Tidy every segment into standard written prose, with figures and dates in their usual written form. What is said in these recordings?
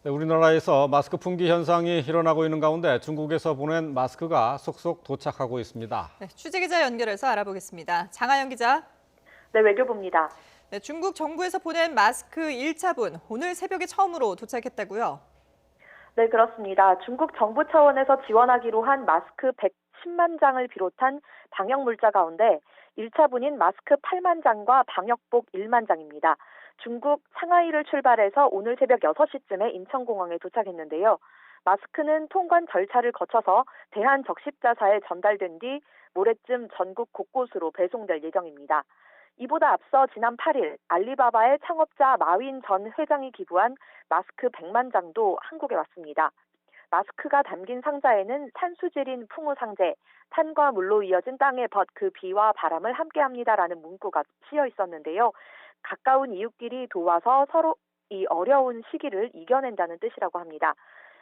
네, 우리나라에서 마스크 품귀 현상이 일어나고 있는 가운데 중국에서 보낸 마스크가 속속 도착하고 있습니다. 네, 취재기자 연결해서 알아보겠습니다. 장하영 기자. 네, 외교부입니다. 네, 중국 정부에서 보낸 마스크 1차분 오늘 새벽에 처음으로 도착했다고요? 네, 그렇습니다. 중국 정부 차원에서 지원하기로 한 마스크 110만 장을 비롯한 방역 물자 가운데 1차분인 마스크 8만 장과 방역복 1만 장입니다. 중국 상하이를 출발해서 오늘 새벽 6시쯤에 인천공항에 도착했는데요. 마스크는 통관 절차를 거쳐서 대한적십자사에 전달된 뒤 모레쯤 전국 곳곳으로 배송될 예정입니다. 이보다 앞서 지난 8일 알리바바의 창업자 마윈 전 회장이 기부한 마스크 100만 장도 한국에 왔습니다. 마스크가 담긴 상자에는 산수질인 풍우상제, 탄과 물로 이어진 땅의 벗, 그 비와 바람을 함께합니다라는 문구가 씌어 있었는데요. 가까운 이웃끼리 도와서 서로 이 어려운 시기를 이겨낸다는 뜻이라고 합니다.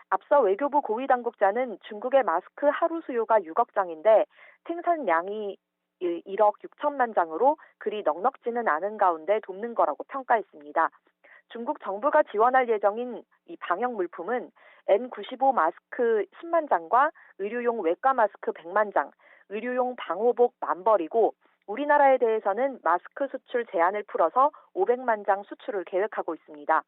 앞서 외교부 고위당국자는 중국의 마스크 하루 수요가 6억 장인데 생산량이 1억 6천만 장으로 그리 넉넉지는 않은 가운데 돕는 거라고 평가했습니다. 중국 정부가 지원할 예정인 이 방역 물품은 N95 마스크 10만 장과 의료용 외과 마스크 100만 장, 의료용 방호복 10벌이고 우리나라에 대해서는 마스크 수출 제한을 풀어서 500만 장 수출을 계획하고 있습니다.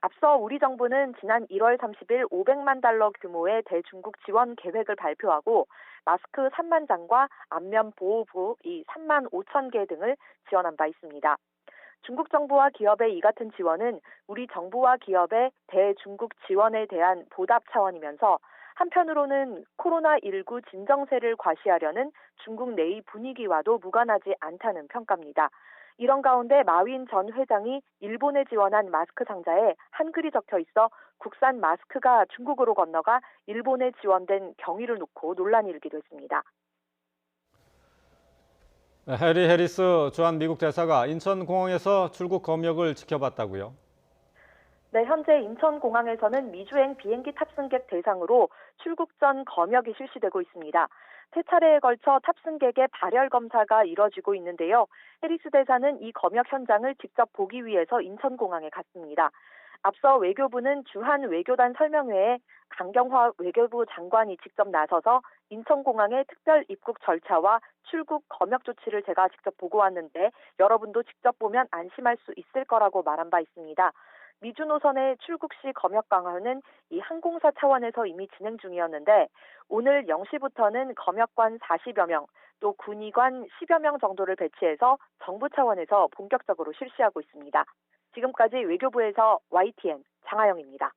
앞서 우리 정부는 지난 1월 30일 500만 달러 규모의 대중국 지원 계획을 발표하고 마스크 3만 장과 안면 보호복 이 3만 5천 개 등을 지원한 바 있습니다. 중국 정부와 기업의 이 같은 지원은 우리 정부와 기업의 대중국 지원에 대한 보답 차원이면서 한편으로는 코로나19 진정세를 과시하려는 중국 내의 분위기와도 무관하지 않다는 평가입니다. 이런 가운데 마윈 전 회장이 일본에 지원한 마스크 상자에 한글이 적혀 있어 국산 마스크가 중국으로 건너가 일본에 지원된 경위를 놓고 논란이 일기도 했습니다. 네, 해리 해리스 주한 미국 대사가 인천공항에서 출국 검역을 지켜봤다고요? 네, 현재 인천공항에서는 미주행 비행기 탑승객 대상으로 출국 전 검역이 실시되고 있습니다. 세 차례에 걸쳐 탑승객의 발열 검사가 이뤄지고 있는데요. 해리스 대사는 이 검역 현장을 직접 보기 위해서 인천공항에 갔습니다. 앞서 외교부는 주한 외교단 설명회에 강경화 외교부 장관이 직접 나서서 인천공항의 특별 입국 절차와 출국 검역 조치를 제가 직접 보고 왔는데 여러분도 직접 보면 안심할 수 있을 거라고 말한 바 있습니다. 미주 노선의 출국 시 검역 강화는 이 항공사 차원에서 이미 진행 중이었는데 오늘 0시부터는 검역관 40여 명, 또 군의관 10여 명 정도를 배치해서 정부 차원에서 본격적으로 실시하고 있습니다. 지금까지 외교부에서 YTN 장하영입니다.